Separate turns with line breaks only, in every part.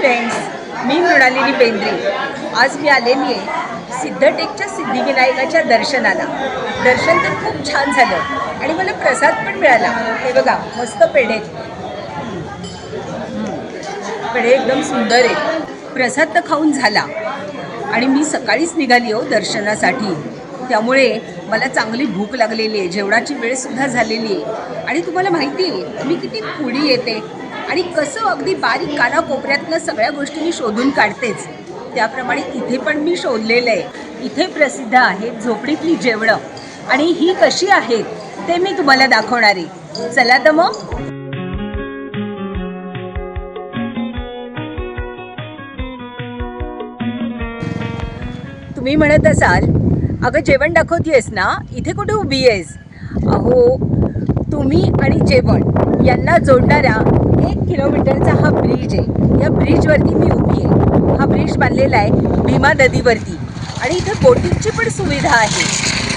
Friends, मी मृणालिनी बेंद्रे. आज मी आलेली आहे सिद्धटेकच्या सिद्धिविनायकाच्या दर्शनाला. दर्शन तर खूप छान झालं आणि मला प्रसाद पण मिळाला. हे बघा, मस्त पेढे पेढे एकदम सुंदर आहेत. प्रसाद तर खाऊन झाला आणि मी सकाळीच निघाली हो दर्शनासाठी. त्यामुळे मला चांगली भूक लागलेली आहे. जेवणाची वेळसुद्धा झालेली आहे आणि तुम्हाला माहिती आहे मी किती पुढी येते आणि कसं अगदी बारीक कानाकोपऱ्यातनं सगळ्या गोष्टी मी शोधून काढतेच. त्याप्रमाणे इथे पण मी शोधलेलं आहे. इथे प्रसिद्ध आहेत झोपडीतली जेवणं आणि ही कशी आहेत ते मी तुम्हाला दाखवणार आहे. चला तर मग. तुम्ही म्हणत असाल, अगं जेवण दाखवतेस ना, इथे कुठे उभी आहेस? अहो, तुम्ही आणि जेवण यांना जोडणारा 1 किलोमीटरचा हा ब्रिज आहे. या ब्रिजवरती मी उभी आहे. हा ब्रिज बांधलेला आहे भीमा नदीवरती आणि इथे बोटिंगची पण सुविधा आहे.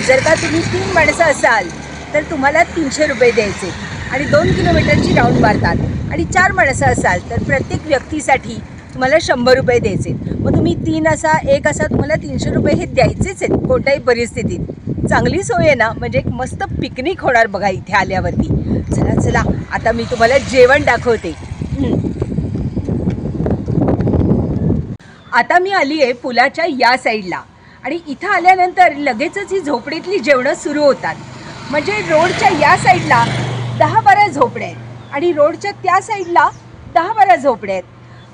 जर का तुम्ही 3 माणसं असाल तर तुम्हाला 300 रुपये द्यायचे आणि 2 किलोमीटरची राऊंड मारतात. आणि 4 माणसं असाल तर प्रत्येक व्यक्तीसाठी तुम्हाला 100 रुपये द्यायचे. मग तुम्ही 3 असा 1 असा तुम्हाला 300 रुपये हे द्यायचेच आहेत कोणत्याही परिस्थितीत. चांगली सोय आहे ना, म्हणजे एक मस्त पिकनिक होणार बघा इथे आल्यावरती. चला चला, आता मी तुम्हाला जेवण दाखवते. आता मी आली आहे पुलाच्या या साईडला आणि इथं आल्यानंतर लगेचच ही झोपडीतली जेवणं सुरू होतात. म्हणजे रोडच्या या साईडला 10-12 झोपड्या आहेत आणि रोडच्या त्या साईडला 10-12 झोपड्या आहेत.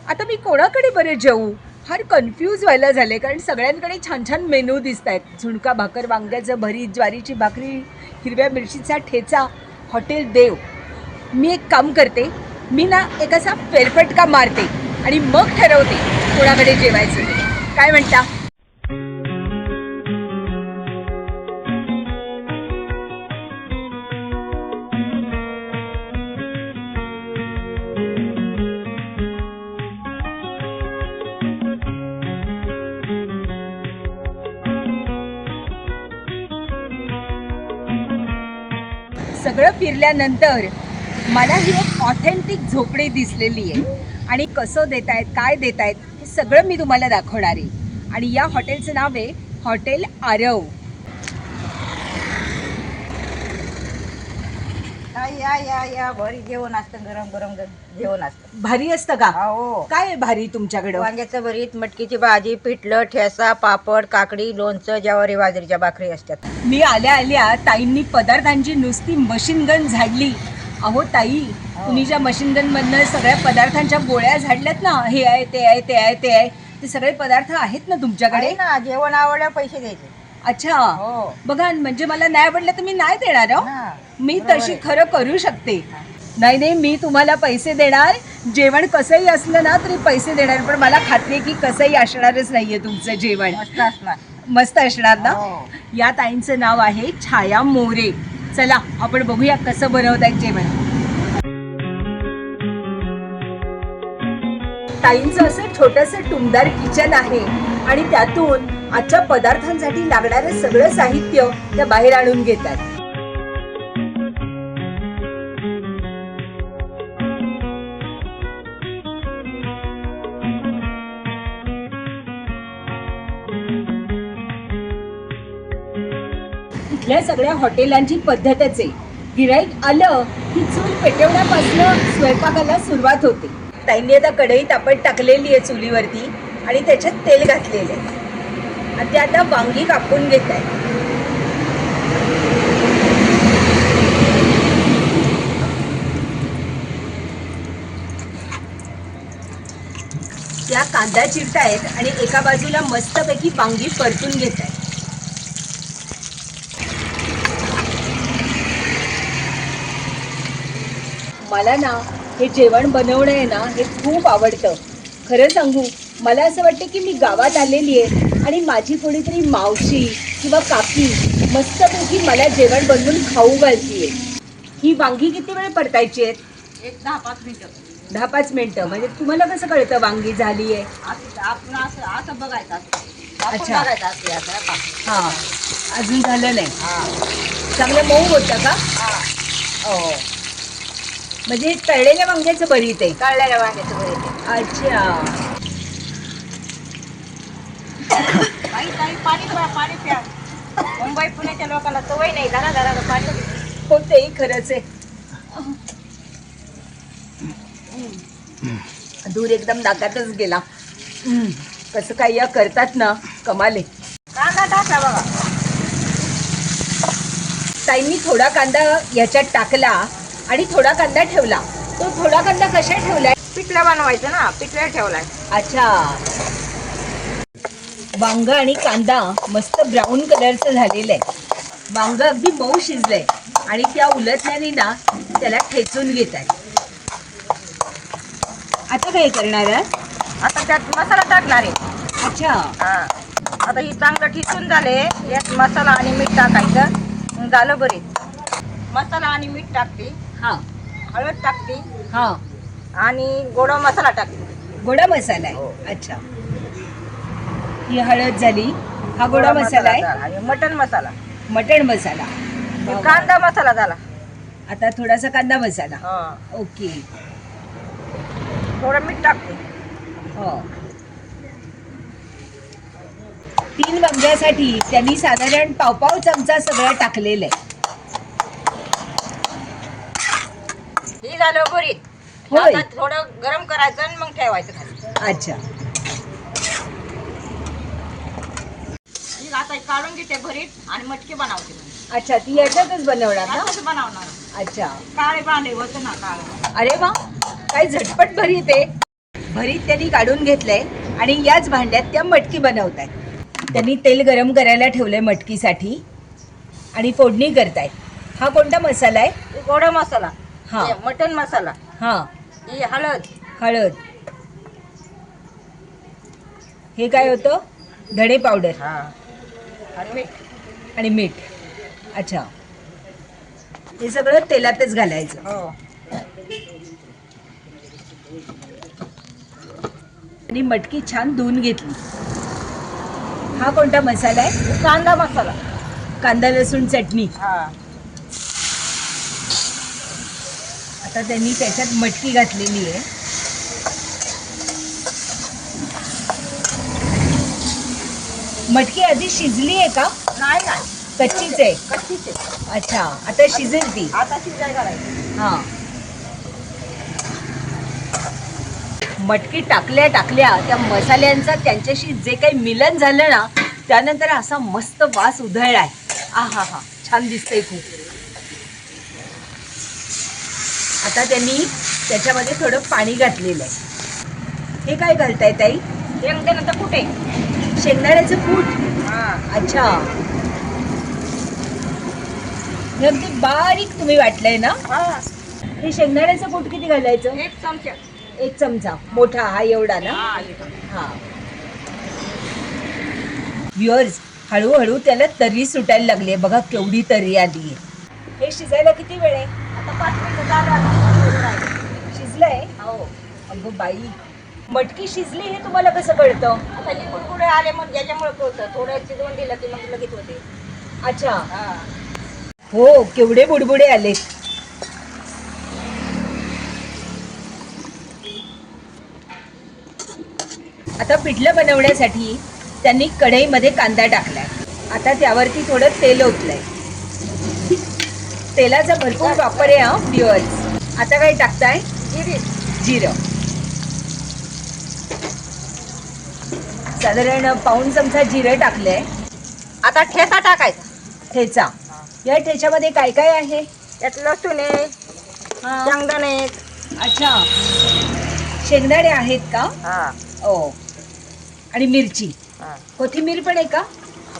आता मी कोणाकडे बरं जाऊ, फार कन्फ्यूज व्हायला झाले. कारण सगळ्यांकडे छान छान मेनू दिसत आहेत. झुणका भाकर, वांग्याचं भरीत, ज्वारीची भाकरी, हिरव्या मिरचीचा ठेचा, हॉटेल देव. मी एक काम करते, मी ना एक असा फेरफटका मारते आणि मग ठरवते कोणाकडे जेवायचं. काय म्हणता? सगळं फिरल्यानंतर मला ही एक ऑथेंटिक झोपडी दिसलेली आहे आणि कसं देत आहेत, काय देत आहेत हे सगळं मी तुम्हाला दाखवणार आहे. आणि या हॉटेलचं नाव आहे हॉटेल आरव.
या या या भारी जेवण असतं, गरम गरम जेवण असतं.
भारी असतं का?
हो.
काय आहे भारी तुमच्याकडं?
वांग्याचं भरीत, मटकीची भाजी, पिठलं, ठेसा, पापड, काकडी, लोणचं, ज्वारी बाजरीच्या भाकरी असतात.
मी आल्या आल्या ताईंनी पदार्थांची नुसती मशीन गन झाडली. अहो ताई, तुम्ही ज्या मशीन गन मधनं सगळ्या पदार्थांच्या गोळ्या झाडल्यात ना, हे आहे ते आहे ते आहे ते आहे, ते सगळे पदार्थ आहेत ना तुमच्याकडे?
आहे ना, जेवण आवडलं पैसे द्यायचे.
अच्छा,
हो.
बघा म्हणजे मला नाही आवडलं तर मी नाही देणार.
हा,
मी
बरोबर
तशी
आहे.
खरं करू शकते. नाही नाही, मी तुम्हाला पैसे देणार. जेवण कसंही असलं ना तरी पैसे देणार. पण मला खात्री आहे की कसंही असणारच नाहीये तुमचं जेवण.
मस्त असणार.
मस्त असणार ना?
हो.
या ताईंचं नाव आहे छाया मोरे. चला आपण बघूया कसं बनवतायत जेवण. ताईंचं असं छोटंसं टुमदार किचन आहे आणि त्यातून आजच्या पदार्थांसाठी लागणारं सगळं साहित्य त्या बाहेर आणून घेतात. इथल्या सगळ्या हॉटेलांची पद्धतच आहे. गिराईक आलं की चूल पेटवण्यापासून स्वयंपाकाला सुरुवात होते. ताईंनी आता कढईत आपण टाकलेली आहे चुलीवरती आणि त्याच्यात तेल घातलेलं आहे आणि ते आता वांगी कापून घेत आहे. त्या कांदा चिरतायत आणि एका बाजूला मस्तपैकी वांगी परतून घेत आहेत. मला ना हे जेवण बनवणं आहे ना, हे खूप आवडतं. खरं सांगू, मला असं वाटतं की मी गावात आलेली आहे आणि माझी कोणीतरी मावशी किंवा काकी मस्तपैकी मला जेवण बनवून खाऊ घालतीये. ही वांगी किती वेळ परतायची आहेत?
एक 10-5 मिनिटं.
10-5 मिनिटं. म्हणजे तुम्हाला कसं कळतं वांगी झाली आहे?
आपण असं बघायचं.
अच्छा.
बघायचं.
हां, अजून झालं नाही.
हा.
चांगलं मऊ होतं का?
हो.
म्हणजे तळलेल्या वांग्याचं भरीत आहे.
तळलेल्या वांग्याचं भरीत.
अच्छा.
ताई पाणी प्या. मुंबई पुण्याच्या लोकांना सवय नाही, जरा जरा पाणी प्या.
हो तेही खरंच आहे. दूर एकदम नाकातच गेला. कसं काय या करतात ना, कमाले.
कांदा टाकला बघा.
ताईंनी थोडा कांदा याच्यात टाकला आणि थोडा कांदा ठेवला. तो थोडा कांदा कशा ठेवलाय?
पिठलं बनवायचं ना, पिठलं ठेवलाय.
अच्छा. वांग आणि कांदा मस्त ब्राऊन कलरचं झालेलं आहे. वांग अगदी मऊ शिजलंय आणि त्या उलटण्याने ना त्याला ठेचून घेत आहे. आता काय करणार आहे?
आता त्यात मसाला टाकणार आहे.
अच्छा.
हा, आता ही चांगलं ठिसून झाले. यात मसाला आणि मीठ टाकायचं. मग झालं बरी. मसाला आणि मीठ टाकते,
हा
हळद टाकते
हा.
आणि गोडा मसाला टाकते.
गोडा मसाला आहे. अच्छा. ही हळद झाली. हा गोडा मसाला आहे.
झाला. आणि मटण मसाला,
मटण मसाला.
हे कांदा मसाला झाला.
आता थोडासा कांदा मसाला.
हा,
ओके.
थोडं मीठ टाकते.
हो. 3 वांग्यासाठी त्यांनी साधारण पाव चमचा सगळं टाकलेलं आहे.
ही झालं बरी.
होय.
आता थोडं गरम करायचं आणि मग ठेवायचं खाली.
अच्छा.
ही आता काढून घेते भरीत आणि मटकी बनवते.
अच्छा, ती याच्यातच बनवणार ना?
असंच बनवणार.
अच्छा.
काळे भांडे होतं ना काळं.
अरे वा, काय झटपट भरीत आहे. भरीत त्यांनी काढून घेतलंय आणि याच भांड्यात त्या मटकी बनवत आहेत. त्यांनी तेल गरम करायला ठेवलंय मटकीसाठी आणि फोडणी करतायत. हा कोणता मसाला आहे?
हे गोडा मसाला,
हा.
हे मटण मसाला,
हा.
ही हळद,
हळद. हे काय होतं? धणे पावडर
हा, आणि मीठ.
आणि मीठ. अच्छा. हे सगळं तेलातच घालायचं.
हो.
आणि मटकी छान धुवून घेतली. हा कोणता मसाला आहे?
हे कांदा मसाला.
कांदा लसूण चटणी.
हा.
आता त्यांनी त्याच्यात मटकी घातलेली आहे. मटकी आधी शिजली आहे का?
नाही नाही,
कच्चीच आहे.
कच्चीच आहे.
अच्छा, आता शिजेल ती.
आता शिजाय घालायचं.
हा. मटकी टाकल्या त्या मसाल्यांचा त्यांच्याशी जे काही मिलन झालं ना, त्यानंतर असा मस्त वास उधळलाय. आहा हा, छान दिसतंय खूप. आता त्यांनी त्याच्यामध्ये थोडं पाणी घातलेलं आहे. हे काय घालताय ताई?
शेंगदाण्याचं कुठे?
शेंगदाण्याचं कूट.
हा.
अच्छा. हे अगदी बारीक तुम्ही वाटलंय ना?
हा,
हे शेंगदाण्याचं कूट किती घालायचं?
1 चमचा.
1 चमचा मोठा, हा एवढा ना?
हा.
हा. व्ह्युअर्स, हळूहळू त्याला तर्री सुटायला लागली आहे. बघा केवढी तर्री आली आहे. हे शिजायला किती वेळ आहे?
आता 5 मिनिटं झालं.
शिजलंय?
हो.
अगं बाई, मटकी शिजली हे तुम्हाला कसं कळतं?
आता ही कुरकुरे आले मग याच्यामुळे कळतं. थोडं शिजवून दिलं की मग लगेच होते.
अच्छा.
हा.
हो, केवढे बुडबुडे आले. आता पिठलं बनवण्यासाठी त्यांनी कढईमध्ये कांदा टाकलाय. आता त्यावरती थोडं तेल ओतलंय. तेलाचा भरपूर वापर आहे हा व्ह्युअर्स. आता काय टाकताय? जिरं. साधारण पाऊण चमचा जिरं टाकलंय.
आता ठेचा टाकायचा.
ठेचा. या ठेच्यामध्ये काय काय आहे?
यात लसूण आहे,
हा.
शेंगदाणे आहेत.
अच्छा, शेंगदाणे आहेत का?
हा.
ओ. आणि मिरची,
हा.
कोथिंबीर पण आहे का?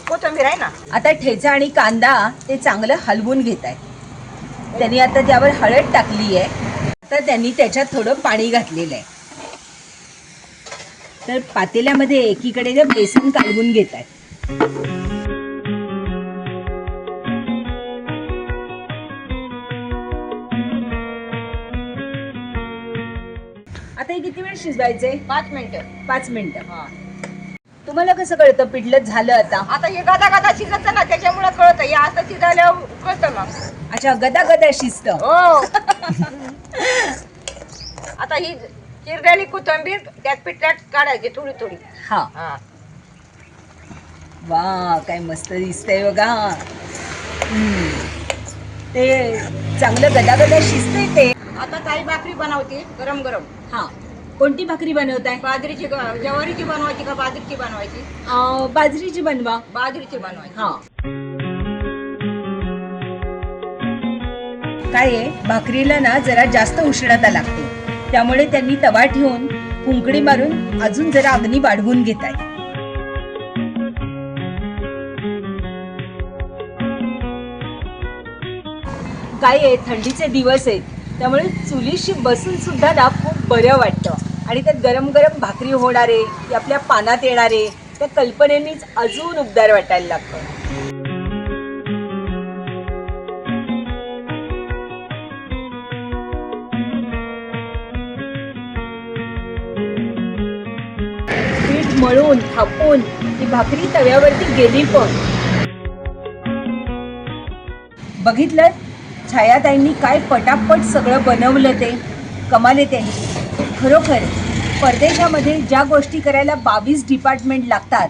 कोथिंबीर आहे ना.
आता ठेचा आणि कांदा ते चांगलं हलवून घेत आहे. त्यांनी आता त्यावर हळद टाकली आहे. तर त्यांनी त्याच्यात थोडं पाणी घातलेलं आहे. तर पातेल्यामध्ये एकीकडे ते बेसन कालवून घेत आहेत. आता हे किती वेळ शिजवायचे?
5 मिनिटं.
5 मिनिटं.
हा.
तुम्हाला कसं कळतं पिठलं झालं आता?
आता हे गदा गदा शिजत ना, त्याच्यामुळे कळतं. हे असं शिजायला कळतं मग.
अच्छा, गदा शिजतं.
हो. आता ही चिरलेली कोथिंबीर त्यात पिठल्यात काढायची थोडी थोडी.
हा.
हा.
वा काय मस्त दिसतंय बघा. ते चांगलं गदागदा शिजतंय ते.
आता ताई भाकरी बनवते गरम गरम.
हा, कोणती भाकरी बनवताय?
बाजरीची ज्वारीची बनवायची का बाजरीची बनवायची?
बाजरीची बनवा.
बाजरीची बनवायची.
हा, काय आहे, भाकरीला ना जरा जास्त उष्णता लागते, त्यामुळे त्यांनी तवा ठेवून कुंकडी मारून अजून जरा अग्नी वाढवून घेत आहे. काय आहे, थंडीचे दिवस आहेत, त्यामुळे चुलीशी बसून सुद्धा ना खूप बरं वाटतं आणि त्यात गरम गरम भाकरी होणारे, ते आपल्या पानात येणारे, त्या कल्पनेनीच अजून उबदार वाटायला लागतं. पीठ मळून थापून ती भाकरी तव्यावरती गेली पण. बघितलं छायाताईंनी काय पटापट सगळं बनवलं, ते कमाल आहे त्यांची खरोखर. परदेशामध्ये ज्या गोष्टी करायला 22 डिपार्टमेंट लागतात,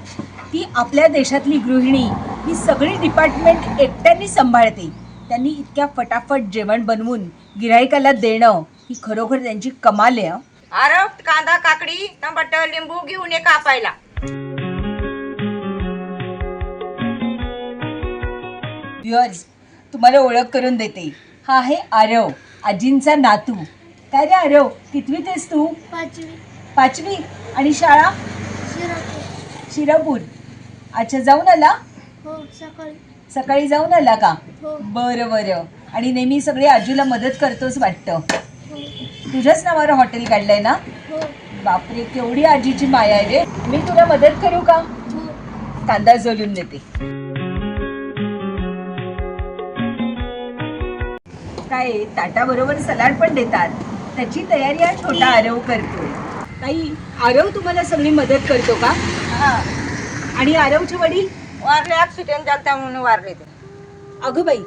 ती आपल्या देशातली गृहिणी ही सगळी डिपार्टमेंट एकट्याने सांभाळते. त्यांनी इतक्या फटाफट जेवण बनवून गिराईकाला देणं ही खरोखर त्यांची कमाल आहे.
अरे कांदा काकडी टमाटर लिंबू घेऊन ये कापायला.
व्ह्युअर्स, तुम्हाला ओळख करून देते. हा आहे आरव, आजींचा नातू. काय रे आरव, कितवीत आहेस तू? 5वी. आणि शाळा? शिरापूर. अच्छा, जाऊन आला? सकाळी जाऊन आला का? बरं बरं. आणि नेहमी सगळे आजूला मदत करतोच वाटतं. तुझ्याच नावावर हॉटेल काढलंय ना? बापरे, केवढी आजीची माया आहे रे. मी तुला मदत करू का? कांदा जोलून देते. काय ताटाबरोबर सलाड पण देतात. त्याची तयारी हा छोटा आरव करतो. ताई, आरव तुम्हाला सगळी मदत करतो का?
हा.
आणि आरवचे वडील?
वारले, ऍक्सिडेंट झाला म्हणून वारले ते.
अगं बाई,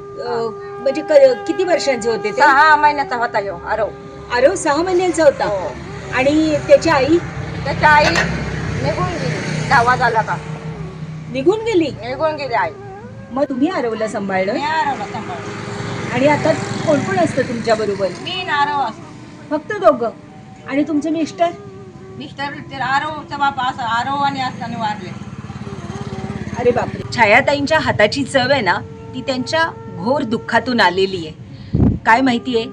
म्हणजे किती वर्षांचे होते ते?
6 महिन्याचा होता यो आरव.
आरव 6 महिन्यांचा होता.
हो.
आणि त्याची आई?
त्याची आई निघून गेली. 10 झाला का
निघून गेली.
आई.
मग तुम्ही आरवला सांभाळलं?
मी आरवला सांभाळलं.
आणि आता कोण कोण असतं तुमच्या बरोबर?
मी ना आरव असतो.
फक्त दोघं? आणि तुमचे मिस्टर?
मिस्टर ते आरवचा बापा असं आरव आणि असताना वारले.
अरे बापरे. छायाताईंच्या हाताची चव आहे ना, ती त्यांच्या घोर दुःखातून आलेली आहे. काय माहितीये,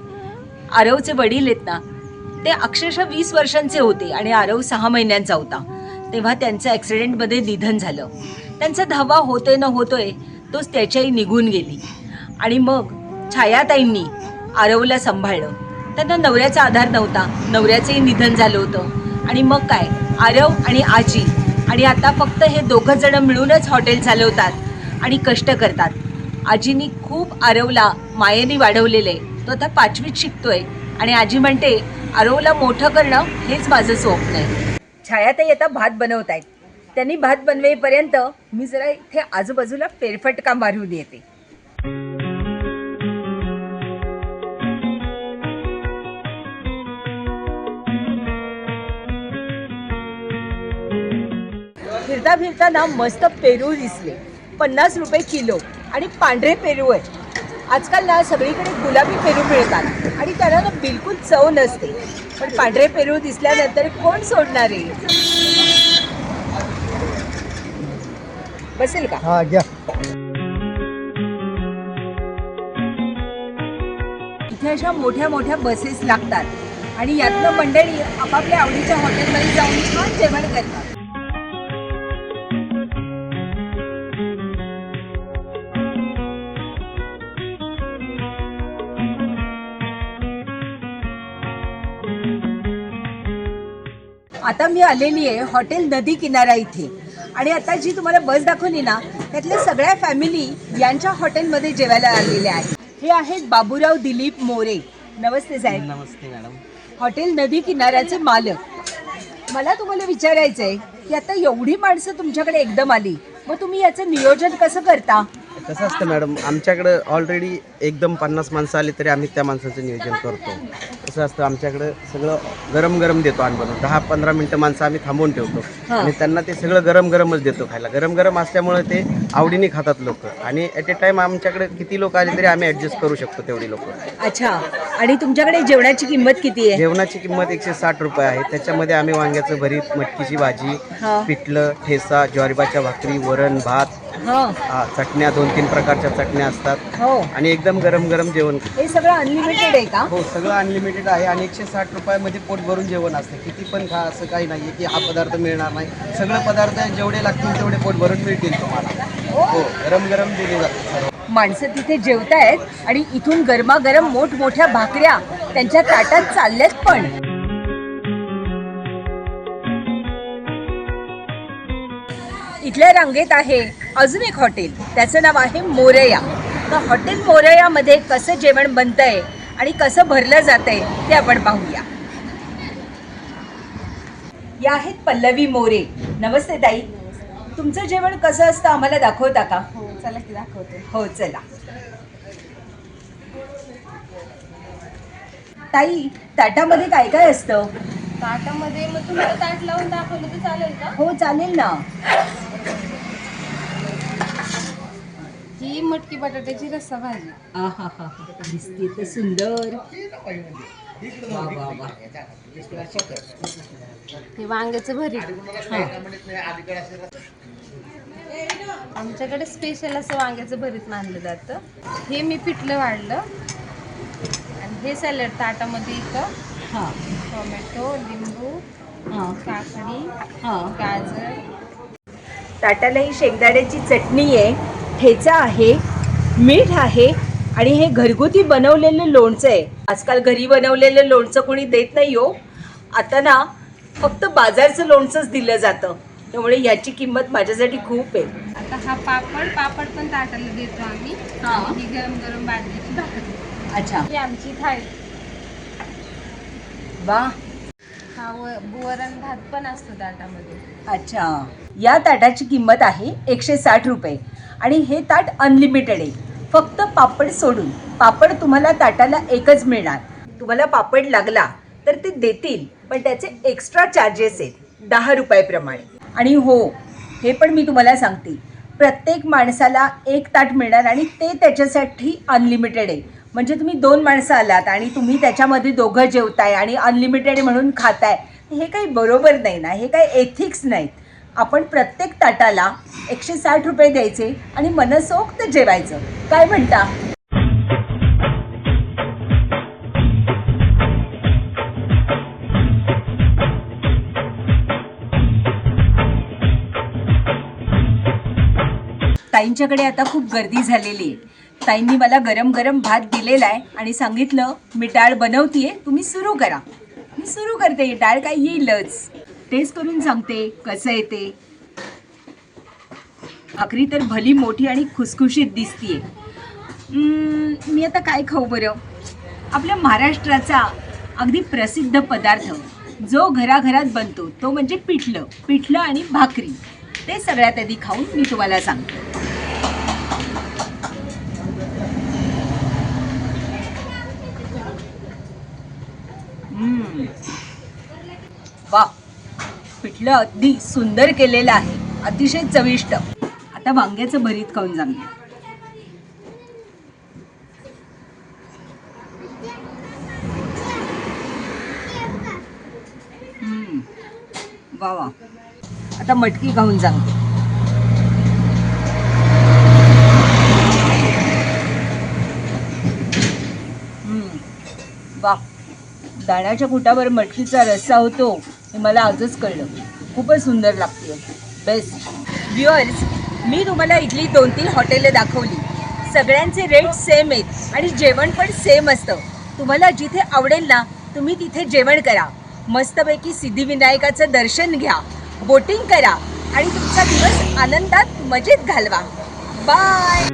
आरवचे वडील आहेत ना, ते अक्षरशः 20 वर्षांचे होते आणि आरव 6 महिन्यांचा होता. तेव्हा त्यांचं ॲक्सिडेंटमध्ये निधन झालं. त्यांचा धावा होतोय न होतोय तोच त्याच्याही निघून गेली. आणि मग छायाताईंनी आरवला सांभाळलं. त्यांना नवऱ्याचा आधार नव्हता, नवऱ्याचंही निधन झालं होतं. आणि मग काय, आरव आणि आजी, आणि आता फक्त हे दोघं जण मिळूनच हॉटेल चालवतात आणि कष्ट करतात. आजीनी खूप आरवला मायेने वाढवलेलं आहे. तो आता 5वीत शिकतोय आणि आजी म्हणते, आरवला मोठं करणं हेच माझं स्वप्न आहे. छायाताई आता भात बनवत आहेत. त्यांनी भात बनवेपर्यंत मी जरा इथे आजूबाजूला फेरफटका मारून येते. फिरता फिरता ना मस्त पेरू दिसले. 50 रुपये किलो. आणि पांढरे पेरू आहे. आजकाल ना सगळीकडे गुलाबी पेरू मिळतात आणि त्याला ना बिलकुल चव नसते. पण पांढरे पेरू दिसल्यानंतर कोण सोडणार आहे? बसेल का?
हा घ्या.
इथे अशा मोठ्या मोठ्या बसेस लागतात आणि यातनं मंडळी आपापल्या आवडीच्या हॉटेलमध्ये जाऊन छान जेवण करतात. आता मी आलेली आहे हॉटेल नदी किनारा इथे. आणि आता जी तुम्हाला बस दाखवली ना, त्यातल्या सगळ्या फॅमिली यांच्या हॉटेलमध्ये जेवायला आलेल्या आहेत. हे आहेत बाबूराव दिलीप मोरे. नमस्ते साहेब.
नमस्ते मॅडम.
हॉटेल नदी किनाऱ्याचे मालक. मला तुम्हाला विचारायचं आहे की आता एवढी माणसं तुमच्याकडे एकदम आली, मग तुम्ही याचं नियोजन कसं करता?
कसं असतं मॅडम, आमच्याकडं ऑलरेडी एकदम 50 माणसं आली तरी आम्ही त्या माणसाचं नियोजन करतो. कसं असतं, आमच्याकडं सगळं गरम गरम देतो आणून 10-15 मिनटं माणसं आम्ही थांबवून ठेवतो आणि त्यांना ते सगळं गरम गरमच देतो खायला. गरम गरम असल्यामुळे ते आवडीने खातात लोक आणि ॲट ए टाईम आमच्याकडे किती लोक आले तरी आम्ही ॲडजस्ट करू शकतो तेवढी लोक.
अच्छा, आणि तुमच्याकडे जेवणाची किंमत किती आहे?
जेवणाची किंमत 160 रुपये आहे. त्याच्यामध्ये आम्ही वांग्याचं भरीत, मटकीची भाजी,
हा.
पिठलं, ठेचा, ज्वारीबाच्या भाकरी, वरण, भात,
हा.
चटण्या, 2-3 प्रकारच्या चटण्या असतात
हो,
आणि एकदम गरम गरम जेवण.
हे सगळं अनलिमिटेड आहे का?
हो, सगळं अनलिमिटेड आहे आणि 160 रुपयामध्ये पोट भरून जेवण असतं. किती पण खा, असं काही नाही आहे की हा पदार्थ मिळणार नाही. सगळे पदार्थ जेवढे लागतील तेवढे पोट भरून मिळतील तुम्हाला. हो, गरम गरम दिले जातात.
माणसं तिथे जेवतायत आणि इथून गरमागरम मोठमोठ्या भाकऱ्या त्यांच्या ताटात चालल्यात. पण इथल्या रांगेत आहे अजून एक हॉटेल, त्याचं नाव आहे मोरया. तर हॉटेल मोरयामध्ये कसं जेवण बनतंय आणि कसं भरलं जातंय ते आपण पाहूया. या आहेत पल्लवी मोरे. नमस्ते ताई, तुमचं जेवण कसं असतं आम्हाला दाखवता का?
हो, चला की दाखवते.
हो, चला. ताई, ताटामध्ये काय काय असतं?
ताटामध्ये मग तुम्हाला ताट लावून दाखवलं तर चालेल का?
हो, चालेल ना.
ही मटकी बटाट्याची रस्सा भाजी.
आहा, दिसते तर सुंदर. वा वा वा.
हे वांग्याचं भरीत. आमच्याकडे स्पेशल असं वांग्याचं भरीत मानलं जातं. हे मी पिठलं वाढलं आणि हे सॅलड ताटामध्ये इथं
हां
टोमॅटो, लिंबू,
हां
काकडी,
हां.
गाजर.
ताटाला ही शेंगदाण्याची चटणी आहे, ठेचा आहे, मीठ आहे आणि हे घरगुती बनवलेलं लोणचं आहे. आजकाल घरी बनवलेलं लोणचं कोणी देत नाही हो. आता ना फक्त बाजारचं लोणचंच दिलं जातं, त्यामुळे याची किंमत माझ्यासाठी खूप आहे.
आता हा पापड पण ताटाला देतो आम्ही. ही गरम गरम बाजरीची भाकरी.
अच्छा,
ही आमची थाळी.
वा.
हा वरण भात पण असतो ताटामध्ये.
अच्छा, या ताटाची किंमत आहे 160 रुपये आणि हे ताट अनलिमिटेड आहे, फक्त पापड सोडून. पापड तुम्हाला ताटाला एकच मिळणार. तुम्हाला पापड लागला तर ते देतील, पण त्याचे एक्स्ट्रा चार्जेस आहेत 10 रुपयाप्रमाणे. आणि हो, हे पण मी तुम्हाला सांगते, प्रत्येक माणसाला एक ताट मिळणार आणि ते त्याच्यासाठी अनलिमिटेड आहे. म्हणजे तुम्ही 2 माणसं आलात आणि तुम्ही त्याच्यामध्ये दोघं जेवताय आणि अनलिमिटेड म्हणून खाताय, हे काही बरोबर नाही ना, हे काही एथिक्स नाहीत. आपण प्रत्येक ताटाला 160 रुपये द्यायचे आणि मनसोक्त जेवायचं. काय म्हणता? ताईंच्याकडे आता खूप गर्दी झालेली आहे. ताईंनी मला गरम गरम भात दिलेला आहे आणि सांगितलं मी डाळ बनवतीये, तुम्ही सुरू करा. मी सुरू करते. डाळ काय येईलच. टेस्ट करून सांगते कसं येते. भाकरी तर भली मोठी आणि खुसखुशीत दिसतीये. मी आता काय खाऊ बरं? आपल्या महाराष्ट्राचा अगदी प्रसिद्ध पदार्थ जो घराघरात बनतो तो म्हणजे पिठलं आणि भाकरी. ते सगळ्यात आधी खाऊन मी तुम्हाला सांगते. वा, पिठलं अगदी सुंदर केलेलं आहे, अतिशय चविष्ट. आता वांग्याचं भरीत खाऊन सांगते. वा वा. आता मटकी खाऊन सांगते. वा, दाण्याच्या कुटावर मटकीचा रस्सा होतो हे मला आजच कळलं. खूपच सुंदर लागते, बेस्ट. व्ह्युअर्स, मी तुम्हाला इथली 2-3 हॉटेलं दाखवली. सगळ्यांचे रेट सेम आहेत आणि जेवण पण सेम असतं. तुम्हाला जिथे आवडेल ना तुम्ही तिथे जेवण करा, मस्तपैकी सिद्धिविनायकाचं दर्शन घ्या, बोटिंग करा आणि तुमचा दिवस आनंदात मजेत घालवा. बाय.